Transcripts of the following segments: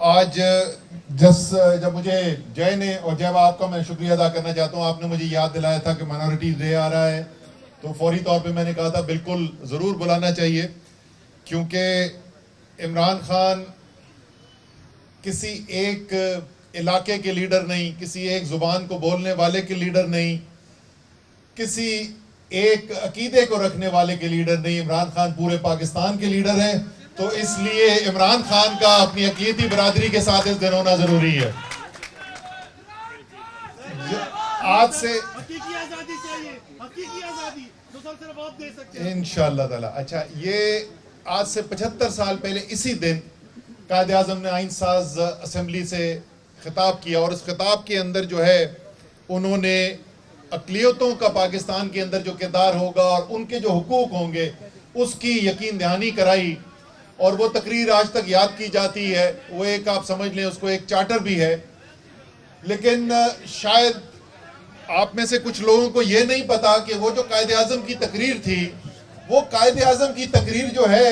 آج جب مجھے جے نے اور جب آپ کا میں شکریہ ادا کرنا چاہتا ہوں، آپ نے مجھے یاد دلایا تھا کہ مائنورٹیز ڈے آ رہا ہے، تو فوری طور پہ میں نے کہا تھا بالکل ضرور بلانا چاہیے، کیونکہ عمران خان کسی ایک علاقے کے لیڈر نہیں، کسی ایک زبان کو بولنے والے کے لیڈر نہیں، کسی ایک عقیدے کو رکھنے والے کے لیڈر نہیں، عمران خان پورے پاکستان کے لیڈر ہیں، تو اس لیے عمران خان کا اپنی عقیدتی برادری کے ساتھ اس دن ہونا ضروری ہے۔ آج سے حقیقی آزادی چاہیے، حقیقی آزادی صرف آپ دے سکتے ہیں انشاءاللہ تعالی۔ اچھا، یہ آج سے 75 سال پہلے اسی دن قائد اعظم نے آئین ساز اسمبلی سے خطاب کیا، اور اس خطاب کے اندر جو ہے انہوں نے اقلیتوں کا پاکستان کے اندر جو کردار ہوگا اور ان کے جو حقوق ہوں گے اس کی یقین دہانی کرائی، اور وہ تقریر آج تک یاد کی جاتی ہے۔ وہ ایک آپ سمجھ لیں اس کو ایک چارٹر بھی ہے، لیکن شاید آپ میں سے کچھ لوگوں کو یہ نہیں پتا کہ وہ جو قائد اعظم کی تقریر تھی، وہ قائد اعظم کی تقریر جو ہے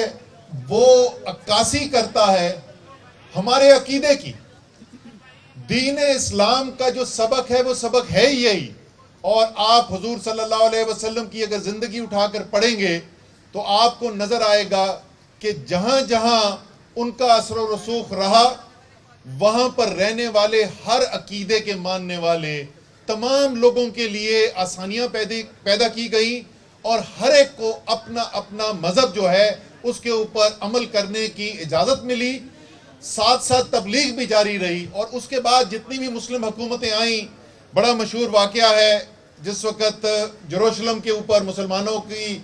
وہ عکاسی کرتا ہے ہمارے عقیدے کی۔ دین اسلام کا جو سبق ہے وہ سبق ہے یہی، اور آپ حضور صلی اللہ علیہ وسلم کی اگر زندگی اٹھا کر پڑھیں گے تو آپ کو نظر آئے گا کہ جہاں جہاں ان کا اثر و رسوخ رہا، وہاں پر رہنے والے ہر عقیدے کے ماننے والے تمام لوگوں کے لیے آسانیاں پیدا کی گئی، اور ہر ایک کو اپنا اپنا مذہب جو ہے اس کے اوپر عمل کرنے کی اجازت ملی، ساتھ ساتھ تبلیغ بھی جاری رہی۔ اور اس کے بعد جتنی بھی مسلم حکومتیں آئیں، بڑا مشہور واقعہ ہے جس وقت یروشلم کے اوپر مسلمانوں کی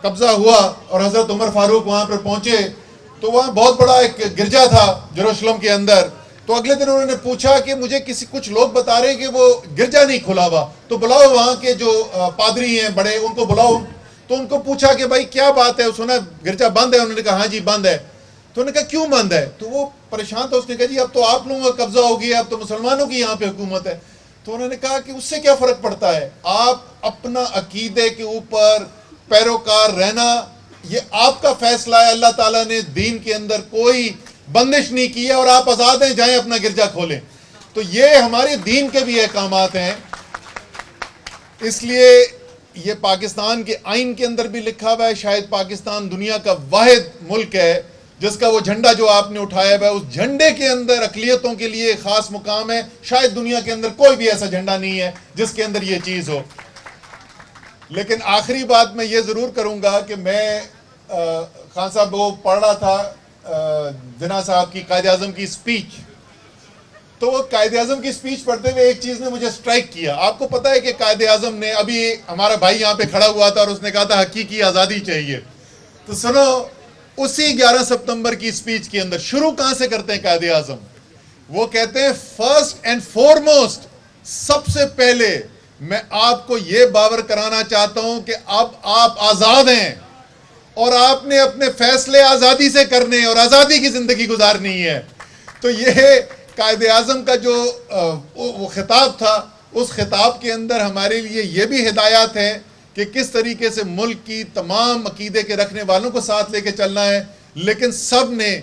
قبضہ ہوا اور حضرت عمر فاروق وہاں پر پہنچے، تو وہاں بہت بڑا ایک گرجا تھا یروشلم کے اندر، تو اگلے دن انہوں نے پوچھا کہ مجھے کچھ لوگ بتا رہے ہیں کہ وہ گرجا نہیں کھلا ہوا، تو بلاؤ وہاں کے جو پادری ہیں بڑے، ان کو بلاؤ۔ تو ان کو پوچھا کہ بھائی کیا بات ہے، سنا گرجا بند ہے؟ انہوں نے کہا ہاں جی بند ہے۔ تو انہوں نے کہا کیوں بند ہے؟ تو وہ پریشان تھا، اس نے کہا جی اب تو آپ لوگوں کا قبضہ ہو گیا، اب تو مسلمانوں کی یہاں پہ حکومت ہے۔ تو انہوں نے کہا کہ اس سے کیا فرق پڑتا ہے، آپ اپنا عقیدے کے اوپر پیروکار رہنا یہ آپ کا فیصلہ ہے، اللہ تعالیٰ نے دین کے اندر کوئی بندش نہیں کی ہے، اور آپ آزاد ہیں، جائیں اپنا گرجا کھولیں۔ تو یہ ہمارے دین کے بھی احکامات ہیں، اس لیے یہ پاکستان کے آئین کے اندر بھی لکھا ہوا ہے۔ شاید پاکستان دنیا کا واحد ملک ہے جس کا وہ جھنڈا جو آپ نے اٹھایا ہوا ہے، اس جھنڈے کے اندر اقلیتوں کے لیے خاص مقام ہے۔ شاید دنیا کے اندر کوئی بھی ایسا جھنڈا نہیں ہے جس کے اندر یہ چیز ہو۔ لیکن آخری بات میں یہ ضرور کروں گا کہ میں خان صاحب وہ پڑھ رہا تھا جناح صاحب کی قائد اعظم کی سپیچ، تو وہ قائد اعظم کی سپیچ پڑھتے ہوئے ایک چیز نے مجھے سٹرائک کیا۔ آپ کو پتا ہے کہ قائد اعظم نے ابھی ہمارا بھائی یہاں پہ کھڑا ہوا تھا اور اس نے کہا تھا حقیقی آزادی چاہیے، تو سنو اسی 11 ستمبر کی سپیچ کے اندر شروع کہاں سے کرتے ہیں قائد اعظم؟ وہ کہتے ہیں فرسٹ اینڈ فورموسٹ، سب سے پہلے میں آپ کو یہ باور کرانا چاہتا ہوں کہ اب آپ آزاد ہیں، اور آپ نے اپنے فیصلے آزادی سے کرنے اور آزادی کی زندگی گزارنی ہے۔ تو یہ قائد اعظم کا جو وہ خطاب تھا، اس خطاب کے اندر ہمارے لیے یہ بھی ہدایات ہے کہ کس طریقے سے ملک کی تمام عقیدے کے رکھنے والوں کو ساتھ لے کے چلنا ہے، لیکن سب نے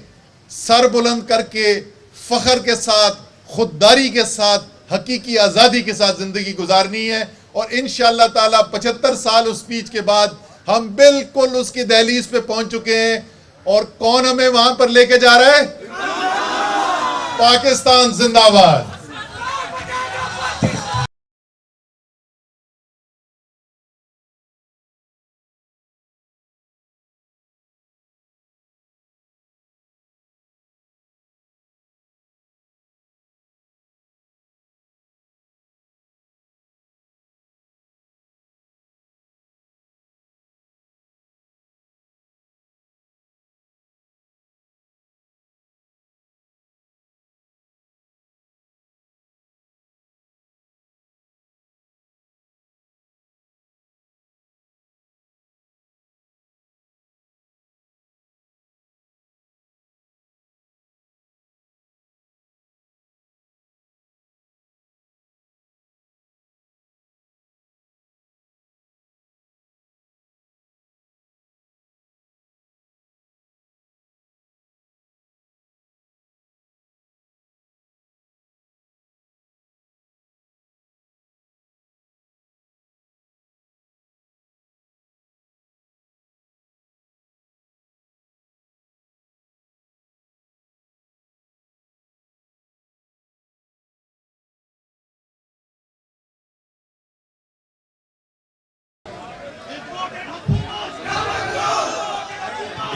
سر بلند کر کے فخر کے ساتھ، خودداری کے ساتھ، حقیقی آزادی کے ساتھ زندگی گزارنی ہے۔ اور انشاءاللہ تعالی 75 سال اس سپیچ کے بعد ہم بالکل اس کی دہلیز پہ پہنچ چکے ہیں، اور کون ہمیں وہاں پر لے کے جا رہا ہے؟ پاکستان زندہ باد۔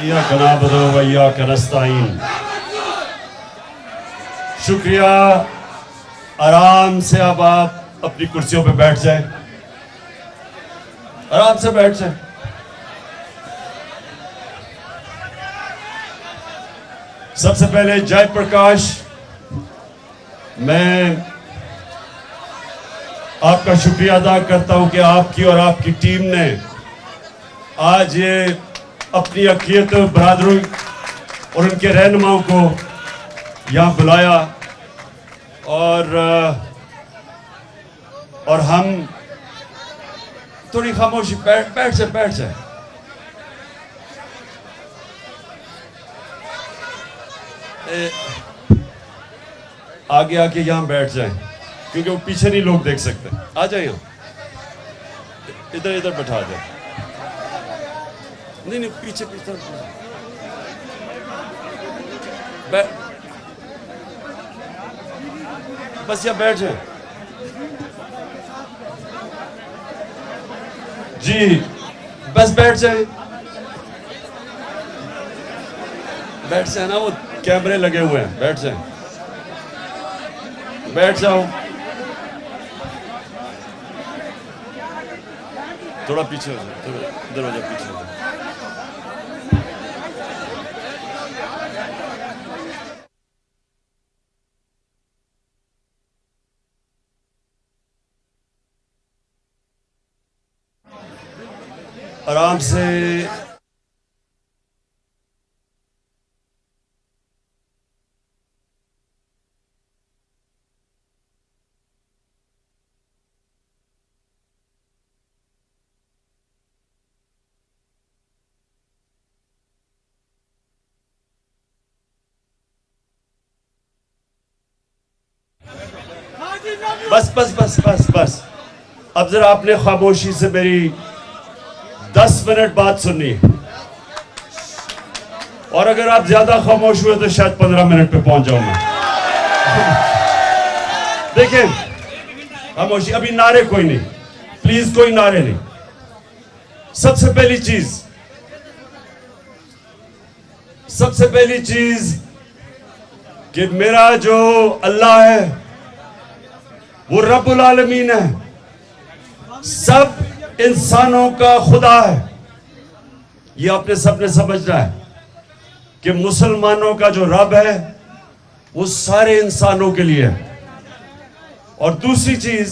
ایاک نعبد و ایاک نستعین. شکریہ. آرام سے اب آپ اپنی کرسیوں پہ بیٹھ جائیں. آرام سے بیٹھ جائیں. سب سے پہلے جے پرکاش، میں آپ کا شکریہ ادا کرتا ہوں کہ آپ کی اور آپ کی ٹیم نے آج یہ اپنی اقلیت برادروں اور ان کے رہنماؤں کو یہاں بلایا، اور ہم تھوڑی خاموشی بیٹھ جائے. آگے آ کے یہاں بیٹھ جائیں کیونکہ وہ پیچھے نہیں لوگ دیکھ سکتے. آ جائیں یہاں، ادھر بٹھا جائیں. نہیں پیچھے بس یہاں بیٹھ جائیں. جی بس بیٹھ جائیں نا، وہ کیمرے لگے ہوئے ہیں. بیٹھ جائیں، بیٹھ جاؤ. تھوڑا پیچھے ہو جائے، دروازہ پیچھے ہو جائے. آرام سے. بس اب ذرا آپ نے خاموشی سے میری 10 منٹ بات سننی ہے، اور اگر آپ زیادہ خاموش ہوئے تو شاید 15 منٹ پہ پہنچ جاؤں میں. دیکھیں خاموشی، ابھی نعرے کوئی نہیں، پلیز کوئی نعرے نہیں. سب سے پہلی چیز کہ میرا جو اللہ ہے وہ رب العالمین ہے، سب انسانوں کا خدا ہے. یہ آپ نے سب نے سمجھنا ہے کہ مسلمانوں کا جو رب ہے وہ سارے انسانوں کے لیے ہے. اور دوسری چیز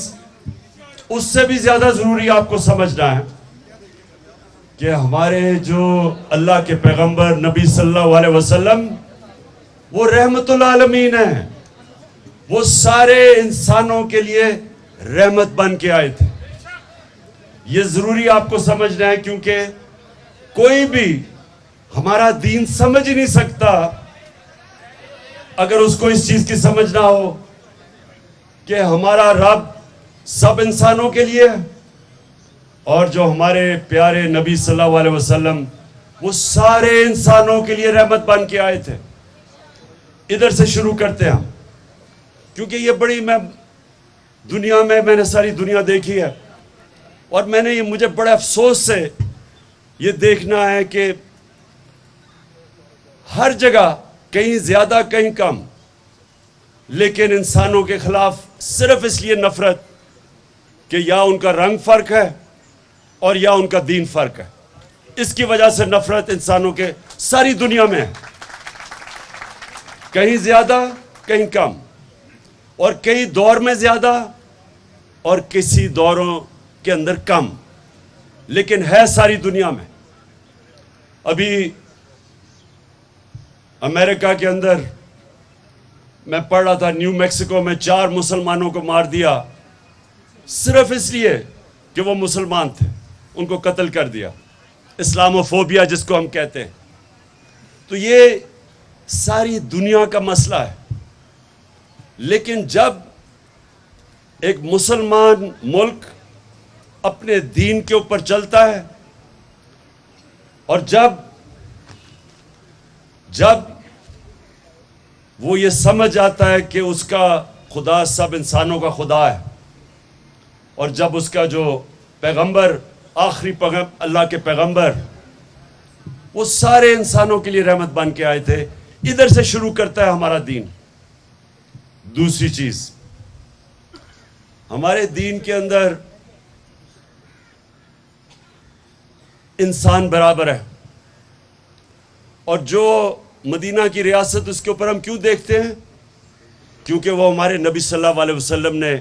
اس سے بھی زیادہ ضروری آپ کو سمجھنا ہے کہ ہمارے جو اللہ کے پیغمبر نبی صلی اللہ علیہ وسلم وہ رحمت العالمین ہیں، وہ سارے انسانوں کے لیے رحمت بن کے آئے تھے. یہ ضروری آپ کو سمجھنا ہے کیونکہ کوئی بھی ہمارا دین سمجھ ہی نہیں سکتا اگر اس کو اس چیز کی سمجھ نہ ہو کہ ہمارا رب سب انسانوں کے لیے ہے، اور جو ہمارے پیارے نبی صلی اللہ علیہ وسلم وہ سارے انسانوں کے لیے رحمت بن کے آئے تھے. ادھر سے شروع کرتے ہیں کیونکہ یہ بڑی میں نے ساری دنیا دیکھی ہے، اور میں نے مجھے بڑے افسوس سے یہ دیکھنا ہے کہ ہر جگہ کہیں زیادہ کہیں کم، لیکن انسانوں کے خلاف صرف اس لیے نفرت کہ یا ان کا رنگ فرق ہے اور یا ان کا دین فرق ہے. اس کی وجہ سے نفرت انسانوں کے ساری دنیا میں ہے، کہیں زیادہ کہیں کم، اور کئی دور میں زیادہ اور کسی دوروں کے اندر کم، لیکن ہے ساری دنیا میں. ابھی امریکہ کے اندر میں پڑھ رہا تھا، نیو میکسیکو میں 4 مسلمانوں کو مار دیا صرف اس لیے کہ وہ مسلمان تھے، ان کو قتل کر دیا. اسلاموفوبیا جس کو ہم کہتے ہیں. تو یہ ساری دنیا کا مسئلہ ہے. لیکن جب ایک مسلمان ملک اپنے دین کے اوپر چلتا ہے، اور جب وہ یہ سمجھ آتا ہے کہ اس کا خدا سب انسانوں کا خدا ہے، اور جب اس کا جو پیغمبر آخری اللہ کے پیغمبر وہ سارے انسانوں کے لیے رحمت بن کے آئے تھے. ادھر سے شروع کرتا ہے ہمارا دین. دوسری چیز، ہمارے دین کے اندر انسان برابر ہے. اور جو مدینہ کی ریاست، اس کے اوپر ہم کیوں دیکھتے ہیں؟ کیونکہ وہ ہمارے نبی صلی اللہ علیہ وسلم نے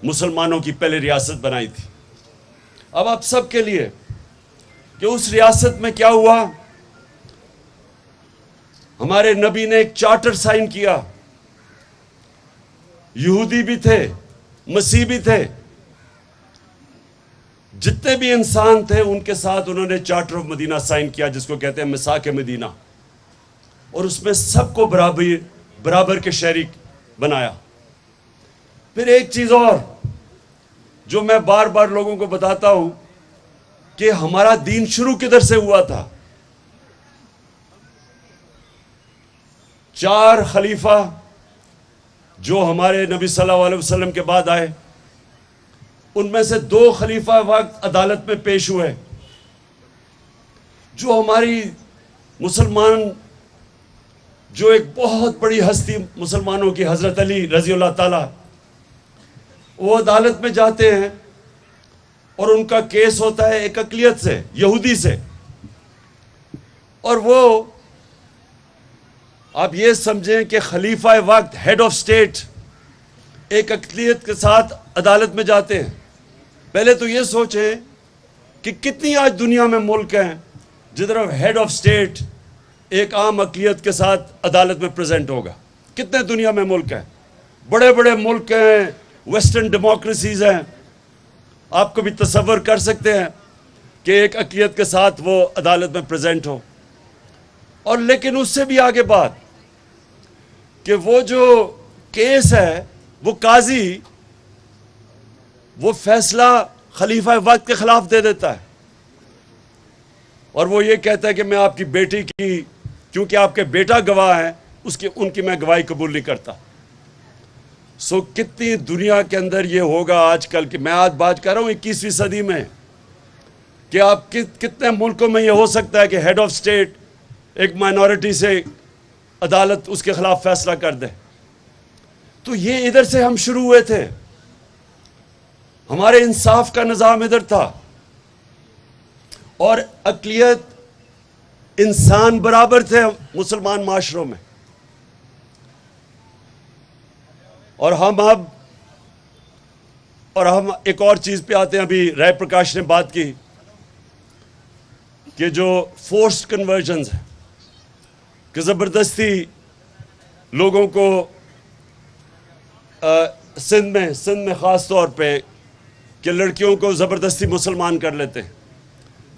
مسلمانوں کی پہلے ریاست بنائی تھی. اب آپ سب کے لیے کہ اس ریاست میں کیا ہوا، ہمارے نبی نے ایک چارٹر سائن کیا. یہودی بھی تھے، مسیح بھی تھے، جتنے بھی انسان تھے ان کے ساتھ انہوں نے چارٹر آف مدینہ سائن کیا، جس کو کہتے ہیں میثاق مدینہ. اور اس میں سب کو برابر کے شریک بنایا. پھر ایک چیز اور جو میں بار بار لوگوں کو بتاتا ہوں کہ ہمارا دین شروع کدھر سے ہوا تھا. 4 خلیفہ جو ہمارے نبی صلی اللہ علیہ وسلم کے بعد آئے، ان میں سے 2 خلیفہ وقت عدالت میں پیش ہوئے. جو ہماری مسلمان، جو ایک بہت بڑی ہستی مسلمانوں کی، حضرت علی رضی اللہ تعالی، وہ عدالت میں جاتے ہیں اور ان کا کیس ہوتا ہے ایک اقلیت سے، یہودی سے. اور وہ آپ یہ سمجھیں کہ خلیفہ وقت، ہیڈ آف اسٹیٹ، ایک اقلیت کے ساتھ عدالت میں جاتے ہیں. پہلے تو یہ سوچیں کہ کتنی آج دنیا میں ملک ہیں جدھر ہیڈ آف اسٹیٹ ایک عام اقلیت کے ساتھ عدالت میں پریزنٹ ہوگا. کتنے دنیا میں ملک ہیں، بڑے بڑے ملک ہیں، ویسٹرن ڈیموکریسیز ہیں. آپ کو بھی تصور کر سکتے ہیں کہ ایک اقلیت کے ساتھ وہ عدالت میں پریزنٹ ہو. اور لیکن اس سے بھی آگے بات کہ وہ جو کیس ہے، وہ قاضی وہ فیصلہ خلیفہ وقت کے خلاف دے دیتا ہے. اور وہ یہ کہتا ہے کہ میں آپ کی بیٹی کی، کیونکہ آپ کے بیٹا گواہ ہیں، ان کی میں گواہی قبول نہیں کرتا. سو کتنی دنیا کے اندر یہ ہوگا آج کل، کہ میں آج بات کر رہا ہوں 21ویں صدی میں، کہ آپ کتنے ملکوں میں یہ ہو سکتا ہے کہ ہیڈ آف اسٹیٹ ایک مائنورٹی سے عدالت اس کے خلاف فیصلہ کر دے. تو یہ ادھر سے ہم شروع ہوئے تھے. ہمارے انصاف کا نظام ادھر تھا، اور اقلیت انسان برابر تھے مسلمان معاشروں میں. اور ہم ایک اور چیز پہ آتے ہیں. ابھی رائے پرکاش نے بات کی کہ جو فورسڈ کنورژنز ہیں، کہ زبردستی لوگوں کو سندھ میں خاص طور پہ کہ لڑکیوں کو زبردستی مسلمان کر لیتے ہیں.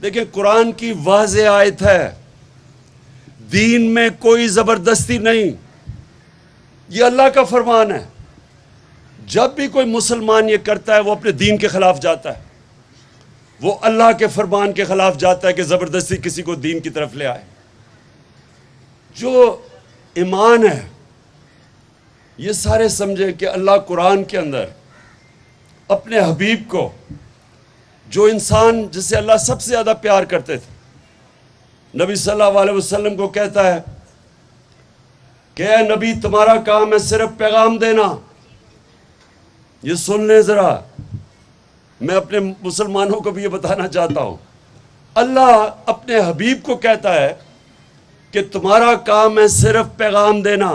دیکھیں، قرآن کی واضح آیت ہے، دین میں کوئی زبردستی نہیں. یہ اللہ کا فرمان ہے. جب بھی کوئی مسلمان یہ کرتا ہے وہ اپنے دین کے خلاف جاتا ہے، وہ اللہ کے فرمان کے خلاف جاتا ہے کہ زبردستی کسی کو دین کی طرف لے آئے. جو ایمان ہے، یہ سارے سمجھے کہ اللہ قرآن کے اندر اپنے حبیب کو، جو انسان جس سے اللہ سب سے زیادہ پیار کرتے تھے، نبی صلی اللہ علیہ وسلم کو کہتا ہے کہ اے نبی، تمہارا کام ہے صرف پیغام دینا. یہ سن لیں ذرا، میں اپنے مسلمانوں کو بھی یہ بتانا چاہتا ہوں. اللہ اپنے حبیب کو کہتا ہے کہ تمہارا کام ہے صرف پیغام دینا.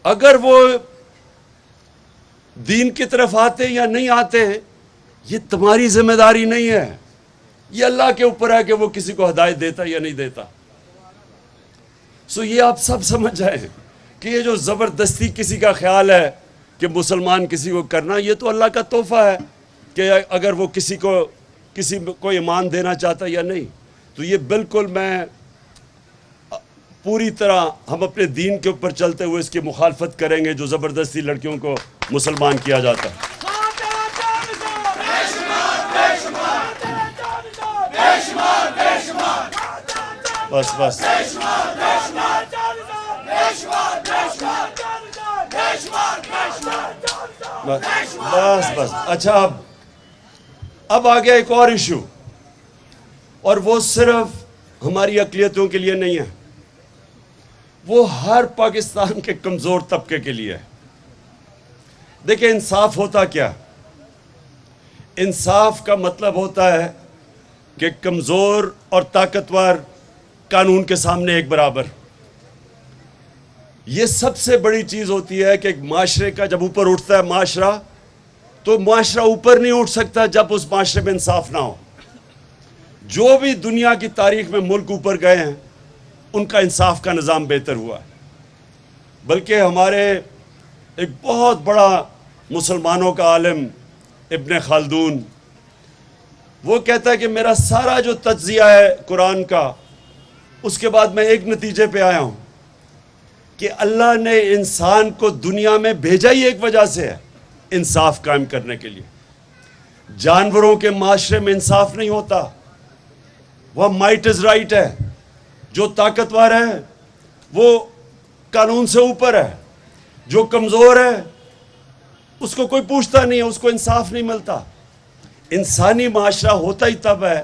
اگر وہ دین کی طرف آتے یا نہیں آتے، یہ تمہاری ذمہ داری نہیں ہے. یہ اللہ کے اوپر ہے کہ وہ کسی کو ہدایت دیتا یا نہیں دیتا. سو یہ آپ سب سمجھ جائیں کہ یہ جو زبردستی کسی کا خیال ہے کہ مسلمان کسی کو کرنا، یہ تو اللہ کا تحفہ ہے کہ اگر وہ کسی کو ایمان دینا چاہتا یا نہیں. تو یہ بالکل میں پوری طرح ہم اپنے دین کے اوپر چلتے ہوئے اس کی مخالفت کریں گے جو زبردستی لڑکیوں کو مسلمان کیا جاتا ہے. بس بس بس بس اچھا، اب آ گیا ایک اور ایشو، اور وہ صرف ہماری اقلیتوں کے لیے نہیں ہے، وہ ہر پاکستان کے کمزور طبقے کے لیے ہے۔ دیکھیں انصاف ہوتا کیا؟ انصاف کا مطلب ہوتا ہے کہ کمزور اور طاقتور قانون کے سامنے ایک برابر۔ یہ سب سے بڑی چیز ہوتی ہے کہ ایک معاشرے کا جب اوپر اٹھتا ہے معاشرہ، تو معاشرہ اوپر نہیں اٹھ سکتا جب اس معاشرے میں انصاف نہ ہو۔ جو بھی دنیا کی تاریخ میں ملک اوپر گئے ہیں ان کا انصاف کا نظام بہتر ہوا ہے۔ بلکہ ہمارے ایک بہت بڑا مسلمانوں کا عالم ابن خلدون، وہ کہتا ہے کہ میرا سارا جو تجزیہ ہے قرآن کا، اس کے بعد میں ایک نتیجے پہ آیا ہوں کہ اللہ نے انسان کو دنیا میں بھیجا ہی ایک وجہ سے ہے، انصاف قائم کرنے کے لیے۔ جانوروں کے معاشرے میں انصاف نہیں ہوتا، وہ مائٹ از رائٹ ہے، جو طاقتور ہے وہ قانون سے اوپر ہے، جو کمزور ہے اس کو کوئی پوچھتا نہیں ہے، اس کو انصاف نہیں ملتا۔ انسانی معاشرہ ہوتا ہی تب ہے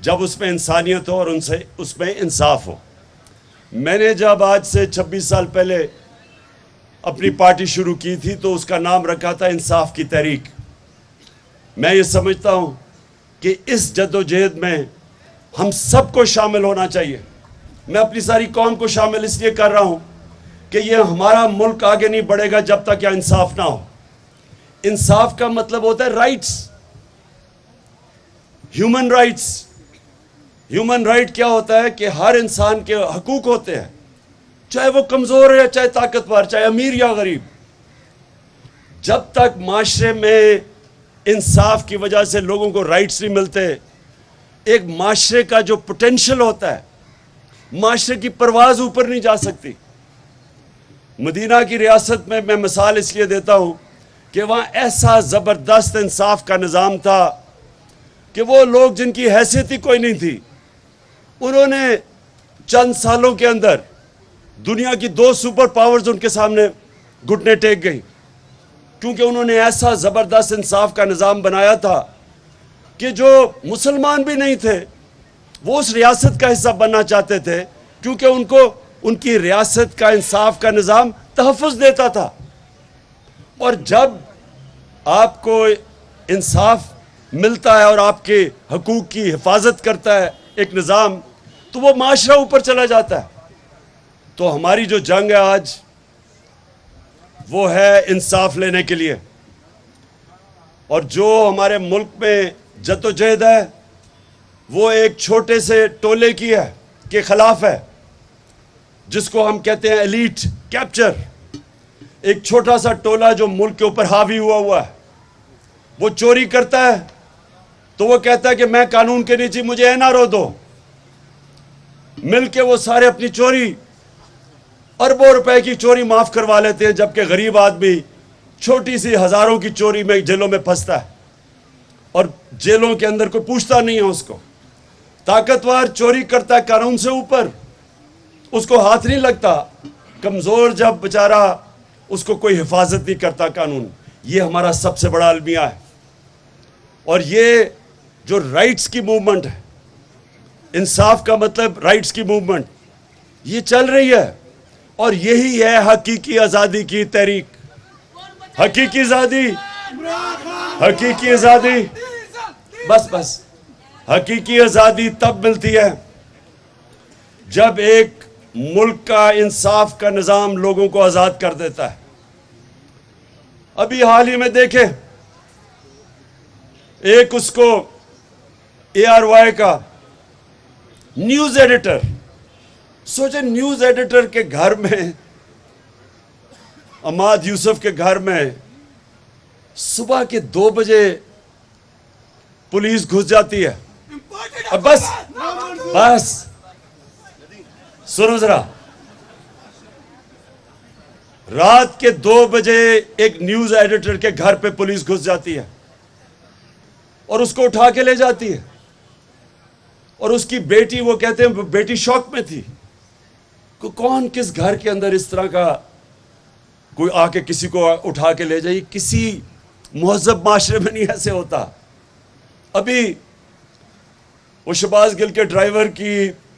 جب اس میں انسانیت ہو اور اس میں انصاف ہو۔ میں نے جب آج سے 26 سال پہلے اپنی پارٹی شروع کی تھی تو اس کا نام رکھا تھا انصاف کی تحریک۔ میں یہ سمجھتا ہوں کہ اس جدوجہد میں ہم سب کو شامل ہونا چاہیے۔ میں اپنی ساری قوم کو شامل اس لیے کر رہا ہوں کہ یہ ہمارا ملک آگے نہیں بڑھے گا جب تک یہ انصاف نہ ہو۔ انصاف کا مطلب ہوتا ہے rights, human rights. Human right کیا ہوتا ہے کہ ہر انسان کے حقوق ہوتے ہیں، چاہے وہ کمزور ہے، چاہے طاقتور، چاہے امیر یا غریب۔ جب تک معاشرے میں انصاف کی وجہ سے لوگوں کو رائٹس نہیں ملتے، ایک معاشرے کا جو پوٹینشل ہوتا ہے، معاشرے کی پرواز اوپر نہیں جا سکتی۔ مدینہ کی ریاست میں میں مثال اس لیے دیتا ہوں کہ وہاں ایسا زبردست انصاف کا نظام تھا کہ وہ لوگ جن کی حیثیت ہی کوئی نہیں تھی، انہوں نے چند سالوں کے اندر دنیا کی 2 سپر پاورز ان کے سامنے گھٹنے ٹیک گئی، کیونکہ انہوں نے ایسا زبردست انصاف کا نظام بنایا تھا کہ جو مسلمان بھی نہیں تھے وہ اس ریاست کا حصہ بننا چاہتے تھے، کیونکہ ان کو ان کی ریاست کا انصاف کا نظام تحفظ دیتا تھا۔ اور جب آپ کو انصاف ملتا ہے اور آپ کے حقوق کی حفاظت کرتا ہے ایک نظام، تو وہ معاشرہ اوپر چلا جاتا ہے۔ تو ہماری جو جنگ ہے آج، وہ ہے انصاف لینے کے لیے۔ اور جو ہمارے ملک میں جدوجہد ہے وہ ایک چھوٹے سے ٹولے کی ہے کے خلاف ہے، جس کو ہم کہتے ہیں ایلیٹ کیپچر۔ ایک چھوٹا سا ٹولہ جو ملک کے اوپر حاوی ہوا ہے، وہ چوری کرتا ہے تو وہ کہتا ہے کہ میں قانون کے نیچے، مجھے این آر او دو۔ مل کے وہ سارے اپنی چوری، اربوں روپے کی چوری معاف کروا لیتے ہیں، جبکہ غریب آدمی چھوٹی سی ہزاروں کی چوری میں جیلوں میں پھنستا ہے اور جیلوں کے اندر کوئی پوچھتا نہیں ہے اس کو۔ طاقتور چوری کرتا ہے قانون سے اوپر، اس کو ہاتھ نہیں لگتا۔ کمزور جب بیچارہ، اس کو کوئی حفاظت نہیں کرتا قانون۔ یہ ہمارا سب سے بڑا المیہ ہے۔ اور یہ جو رائٹس کی موومنٹ ہے، انصاف کا مطلب رائٹس کی موومنٹ، یہ چل رہی ہے، اور یہی ہے حقیقی آزادی کی تحریک۔ حقیقی آزادی، حقیقی آزادی، بس حقیقی آزادی تب ملتی ہے جب ایک ملک کا انصاف کا نظام لوگوں کو آزاد کر دیتا ہے۔ ابھی حال ہی میں دیکھیں، ایک اس کو ARY کا نیوز ایڈیٹر، سوچیں نیوز ایڈیٹر کے گھر میں، عماد یوسف کے گھر میں صبح کے 2 بجے پولیس گھس جاتی ہے۔ اب بس سنو ذرا، رات کے 2 بجے ایک نیوز ایڈیٹر کے گھر پہ پولیس گھس جاتی ہے اور اس کو اٹھا کے لے جاتی ہے، اور اس کی بیٹی، وہ کہتے ہیں بیٹی شوق میں تھی کہ کون کس گھر کے اندر اس طرح کا کوئی آ کے کسی کو اٹھا کے لے جائے، کسی مہذب معاشرے میں نہیں ایسے ہوتا۔ ابھی وہ شہباز گل کے ڈرائیور کی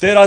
13